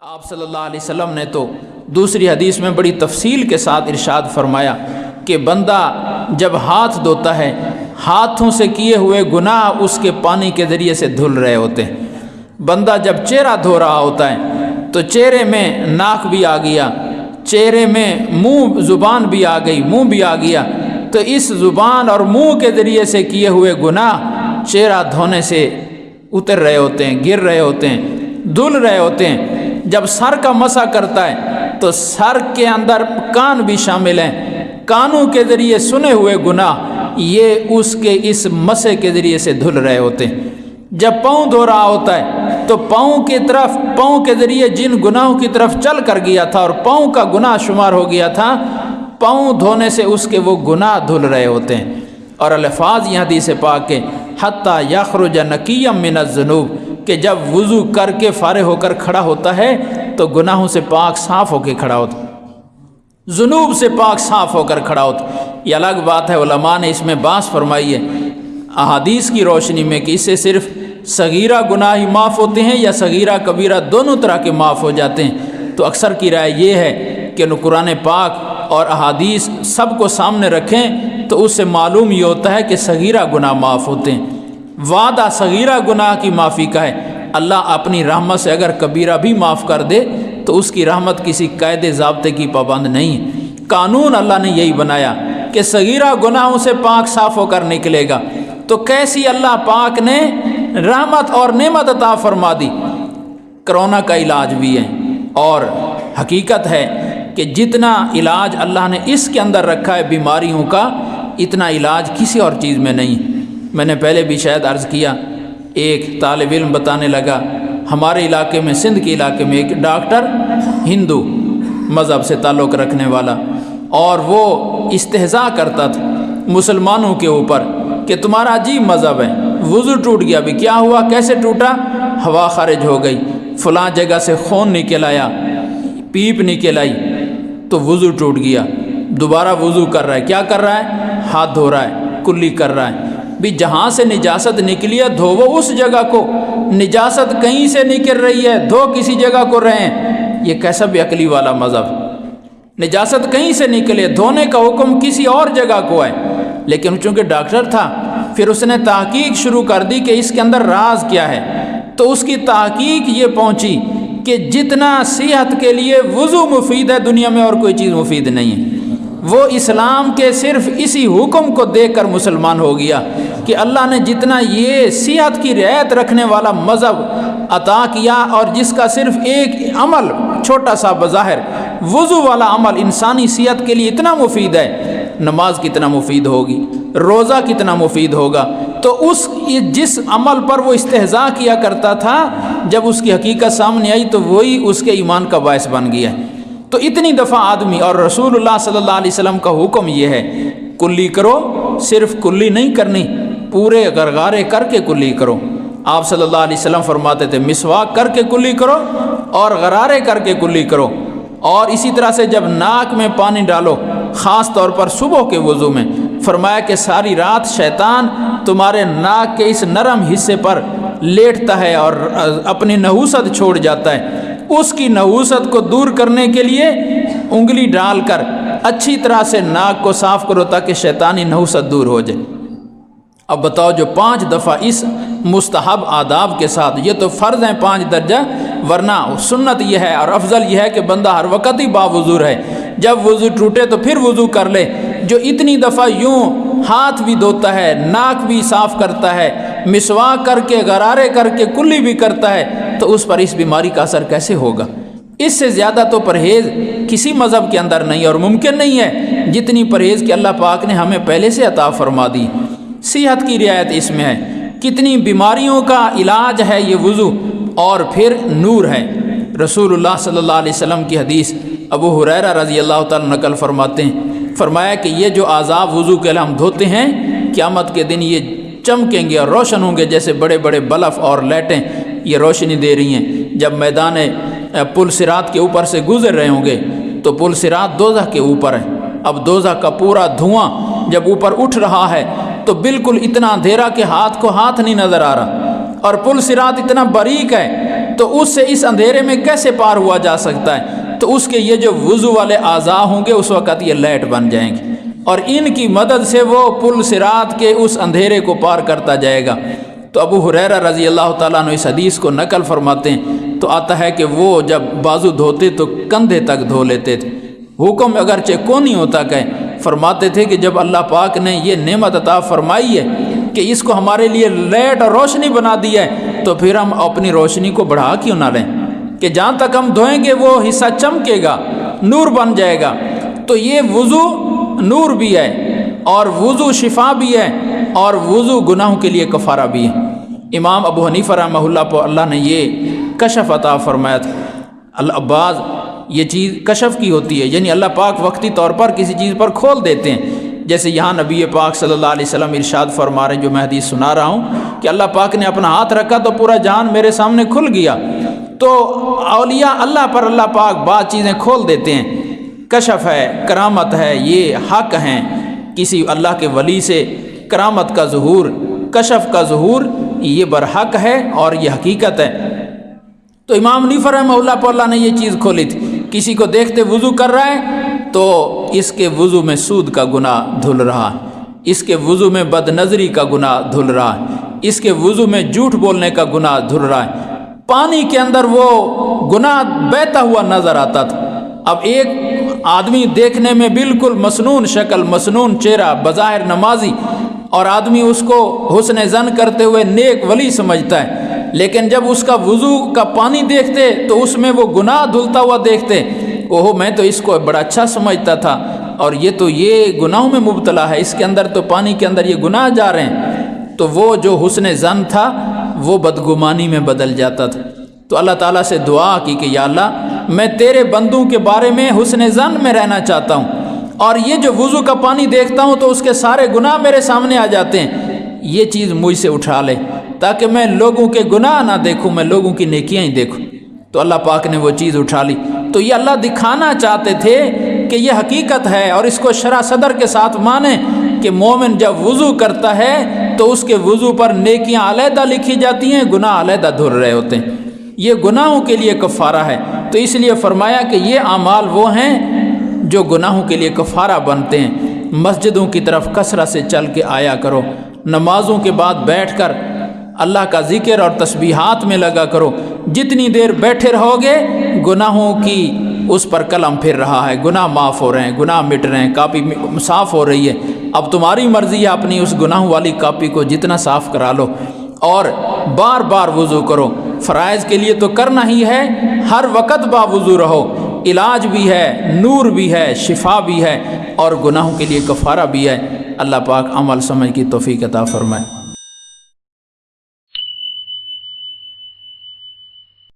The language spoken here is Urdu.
آپ صلی اللہ علیہ وسلم نے تو دوسری حدیث میں بڑی تفصیل کے ساتھ ارشاد فرمایا کہ بندہ جب ہاتھ دھوتا ہے ہاتھوں سے کیے ہوئے گناہ اس کے پانی کے ذریعے سے دھل رہے ہوتے ہیں۔ بندہ جب چہرہ دھو رہا ہوتا ہے تو چہرے میں ناک بھی آ گیا، چہرے میں منہ زبان بھی آ گئی، منہ بھی آ گیا، تو اس زبان اور منہ کے ذریعے سے کیے ہوئے گناہ چہرہ دھونے سے اتر رہے ہوتے ہیں، گر رہے ہوتے ہیں، دھل رہے ہوتے ہیں۔ جب سر کا مسح کرتا ہے تو سر کے اندر کان بھی شامل ہیں، کانوں کے ذریعے سنے ہوئے گناہ یہ اس کے اس مسح کے ذریعے سے دھل رہے ہوتے ہیں۔ جب پاؤں دھو رہا ہوتا ہے تو پاؤں کی طرف، پاؤں کے ذریعے جن گناہوں کی طرف چل کر گیا تھا اور پاؤں کا گناہ شمار ہو گیا تھا، پاؤں دھونے سے اس کے وہ گناہ دھل رہے ہوتے ہیں۔ اور الفاظ یہ حدیث پاک کے حتیٰ یخرج نقیا من الذنوب کہ جب وضو کر کے فارغ ہو کر کھڑا ہوتا ہے تو گناہوں سے پاک صاف ہو کے کھڑا ہوتا ہے، ذنوب سے پاک صاف ہو کر کھڑا ہوتا ہے۔ یہ الگ بات ہے، علماء نے اس میں بحث فرمائی ہے احادیث کی روشنی میں کہ اس سے صرف صغیرہ گناہ ہی معاف ہوتے ہیں یا صغیرہ کبیرہ دونوں طرح کے معاف ہو جاتے ہیں۔ تو اکثر کی رائے یہ ہے کہ قرآن پاک اور احادیث سب کو سامنے رکھیں تو اس سے معلوم یہ ہوتا ہے کہ صغیرہ گناہ معاف ہوتے ہیں۔ وعدہ صغیرہ گناہ کی معافی کا ہے، اللہ اپنی رحمت سے اگر کبیرہ بھی معاف کر دے تو اس کی رحمت کسی قاعدے ضابطے کی پابند نہیں ہے۔ قانون اللہ نے یہی بنایا کہ صغیرہ گناہوں سے پاک صاف ہو کر نکلے گا۔ تو کیسی اللہ پاک نے رحمت اور نعمت عطا فرما دی۔ کرونا کا علاج بھی ہے، اور حقیقت ہے کہ جتنا علاج اللہ نے اس کے اندر رکھا ہے بیماریوں کا، اتنا علاج کسی اور چیز میں نہیں۔ میں نے پہلے بھی شاید عرض کیا، ایک طالب علم بتانے لگا ہمارے علاقے میں، سندھ کے علاقے میں ایک ڈاکٹر ہندو مذہب سے تعلق رکھنے والا، اور وہ استہزاء کرتا تھا مسلمانوں کے اوپر کہ تمہارا عجیب مذہب ہے، وضو ٹوٹ گیا، بھی کیا ہوا، کیسے ٹوٹا، ہوا خارج ہو گئی، فلاں جگہ سے خون نکل آیا، پیپ نکل آئی تو وضو ٹوٹ گیا، دوبارہ وضو کر رہا ہے، کیا کر رہا ہے، ہاتھ دھو رہا ہے، کلی کر رہا ہے۔ بھی جہاں سے نجاست نکلی ہے دھوو اس جگہ کو، نجاست کہیں سے نکل رہی ہے، دھو کسی جگہ کو رہیں۔ یہ کیسا بے عقلی والا مذہب، نجاست کہیں سے نکلے، دھونے کا حکم کسی اور جگہ کو ہے۔ لیکن چونکہ ڈاکٹر تھا، پھر اس نے تحقیق شروع کر دی کہ اس کے اندر راز کیا ہے، تو اس کی تحقیق یہ پہنچی کہ جتنا صحت کے لیے وضو مفید ہے دنیا میں اور کوئی چیز مفید نہیں ہے۔ وہ اسلام کے صرف اسی حکم کو دیکھ کر مسلمان ہو گیا کہ اللہ نے جتنا یہ صحت کی رعایت رکھنے والا مذہب عطا کیا، اور جس کا صرف ایک عمل چھوٹا سا بظاہر وضو والا عمل انسانی صحت کے لیے اتنا مفید ہے، نماز کتنا مفید ہوگی، روزہ کتنا مفید ہوگا۔ تو جس عمل پر وہ استہزاء کیا کرتا تھا، جب اس کی حقیقت سامنے آئی تو وہی اس کے ایمان کا باعث بن گیا ہے۔ تو اتنی دفعہ آدمی، اور رسول اللہ صلی اللہ علیہ وسلم کا حکم یہ ہے کلی کرو، صرف کلی نہیں کرنی، پورے غرغارے کر کے کلی کرو۔ آپ صلی اللہ علیہ وسلم فرماتے تھے مسواک کر کے کلی کرو اور غرارے کر کے کلی کرو۔ اور اسی طرح سے جب ناک میں پانی ڈالو، خاص طور پر صبح کے وضو میں، فرمایا کہ ساری رات شیطان تمہارے ناک کے اس نرم حصے پر لیٹتا ہے اور اپنی نحوست چھوڑ جاتا ہے۔ اس کی نحوست کو دور کرنے کے لیے انگلی ڈال کر اچھی طرح سے ناک کو صاف کرو تاکہ شیطانی نحوست دور ہو جائے۔ اب بتاؤ جو 5 دفعہ اس مستحب آداب کے ساتھ، یہ تو فرض ہیں 5 درجہ، ورنہ سنت یہ ہے اور افضل یہ ہے کہ بندہ ہر وقت ہی باوضو رہے، جب وضو ٹوٹے تو پھر وضو کر لے۔ جو اتنی دفعہ یوں ہاتھ بھی دھوتا ہے، ناک بھی صاف کرتا ہے، مسواک کر کے، غرارے کر کے، کلی بھی کرتا ہے، تو اس پر اس بیماری کا اثر کیسے ہوگا؟ اس سے زیادہ تو پرہیز کسی مذہب کے اندر نہیں اور ممکن نہیں ہے جتنی پرہیز کہ اللہ پاک نے ہمیں پہلے سے عطا فرما دی۔ صحت کی رعایت اس میں ہے، کتنی بیماریوں کا علاج ہے یہ وضو، اور پھر نور ہے۔ رسول اللہ صلی اللہ علیہ وسلم کی حدیث ابو ہریرہ رضی اللہ تعالیٰ نقل فرماتے ہیں، فرمایا کہ یہ جو اعضاء وضو کے لیے ہم دھوتے ہیں، قیامت کے دن یہ چمکیں گے اور روشن ہوں گے جیسے بڑے بڑے بلف اور لائٹیں یہ روشنی دے رہی ہیں۔ جب میدان پل صراط کے اوپر سے گزر رہے ہوں گے تو پل صراط دوزخ کے اوپر ہے، اب دوزخ کا پورا دھواں جب اوپر اٹھ رہا ہے تو بالکل اتنا اندھیرا کہ ہاتھ کو ہاتھ نہیں نظر آ رہا، اور پل صراط اتنا باریک ہے تو اس سے اس اندھیرے میں کیسے پار ہوا جا سکتا ہے؟ تو اس کے یہ جو وضو والے اعضاء ہوں گے اس وقت یہ لائٹ بن جائیں گے اور ان کی مدد سے وہ پل صراط کے اس اندھیرے کو پار کرتا جائے گا۔ تو ابو ہریرہ رضی اللہ تعالیٰ عنہ اس حدیث کو نقل فرماتے ہیں، تو آتا ہے کہ وہ جب بازو دھوتے تو کندھے تک دھو لیتے تھے، حکم اگرچہ کو نہیں ہوتا کہ فرماتے تھے کہ جب اللہ پاک نے یہ نعمت عطا فرمائی ہے کہ اس کو ہمارے لیے لائٹ اور روشنی بنا دی ہے، تو پھر ہم اپنی روشنی کو بڑھا کیوں نہ لیں کہ جہاں تک ہم دھوئیں گے وہ حصہ چمکے گا، نور بن جائے گا۔ تو یہ وضو نور بھی ہے اور وضو شفا بھی ہے اور وضو گناہوں کے لیے کفارہ بھی ہے۔ امام ابو حنیفہ رحمہ اللہ پر اللہ نے یہ کشف عطا فرمایا تھا۔ بعض یہ چیز کشف کی ہوتی ہے، یعنی اللہ پاک وقتی طور پر کسی چیز پر کھول دیتے ہیں، جیسے یہاں نبی پاک صلی اللہ علیہ وسلم ارشاد فرما رہے ہیں، جو میں حدیث سنا رہا ہوں کہ اللہ پاک نے اپنا ہاتھ رکھا تو پورا جہان میرے سامنے کھل گیا۔ تو اولیاء اللہ پر اللہ پاک بعض چیزیں کھول دیتے ہیں، کشف ہے، کرامت ہے، یہ حق ہیں۔ کسی اللہ کے ولی سے کرامت کا ظہور، کشف کا ظہور یہ برحق ہے اور یہ حقیقت ہے۔ تو امام حنیفہ رحمہ اللہ پر اللہ نے یہ چیز کھولی تھی، کسی کو دیکھتے وضو کر رہا ہے تو اس کے وضو میں سود کا گناہ دھل رہا ہے، اس کے وضو میں بد نظری کا گناہ دھل رہا ہے، اس کے وضو میں جھوٹ بولنے کا گناہ دھل رہا ہے۔ پانی کے اندر وہ گناہ بہتا ہوا نظر آتا تھا۔ اب ایک آدمی دیکھنے میں بالکل مسنون شکل، مسنون چہرہ، بظاہر نمازی، اور آدمی اس کو حسن ظن کرتے ہوئے نیک ولی سمجھتا ہے، لیکن جب اس کا وضو کا پانی دیکھتے تو اس میں وہ گناہ دھلتا ہوا دیکھتے، اوہ میں تو اس کو بڑا اچھا سمجھتا تھا اور یہ گناہوں میں مبتلا ہے، اس کے اندر تو پانی کے اندر یہ گناہ جا رہے ہیں، تو وہ جو حسن ظن تھا وہ بدگمانی میں بدل جاتا تھا۔ تو اللہ تعالیٰ سے دعا کی کہ یا اللہ میں تیرے بندوں کے بارے میں حسن ظن میں رہنا چاہتا ہوں، اور یہ جو وضو کا پانی دیکھتا ہوں تو اس کے سارے گناہ میرے سامنے آ جاتے ہیں، یہ چیز مجھ سے اٹھا لے تاکہ میں لوگوں کے گناہ نہ دیکھوں، میں لوگوں کی نیکیاں ہی دیکھوں۔ تو اللہ پاک نے وہ چیز اٹھا لی۔ تو یہ اللہ دکھانا چاہتے تھے کہ یہ حقیقت ہے، اور اس کو شرح صدر کے ساتھ مانیں کہ مومن جب وضو کرتا ہے تو اس کے وضو پر نیکیاں علیحدہ لکھی جاتی ہیں، گناہ علیحدہ دھل رہے ہوتے ہیں، یہ گناہوں کے لیے کفارہ ہے۔ تو اس لیے فرمایا کہ یہ اعمال وہ ہیں جو گناہوں کے لیے کفارہ بنتے ہیں۔ مسجدوں کی طرف کثرت سے چل کے آیا کرو، نمازوں کے بعد بیٹھ کر اللہ کا ذکر اور تسبیحات میں لگا کرو۔ جتنی دیر بیٹھے رہو گے گناہوں کی اس پر قلم پھر رہا ہے، گناہ معاف ہو رہے ہیں، گناہ مٹ رہے ہیں، کاپی صاف ہو رہی ہے۔ اب تمہاری مرضی ہے، اپنی اس گناہوں والی کاپی کو جتنا صاف کرا لو، اور بار بار وضو کرو۔ فرائض کے لیے تو کرنا ہی ہے، ہر وقت باوضو رہو، علاج بھی ہے، نور بھی ہے، شفا بھی ہے، اور گناہوں کے لیے کفارہ بھی ہے۔ اللہ پاک عمل سمجھ کی توفیق عطا فرمائے۔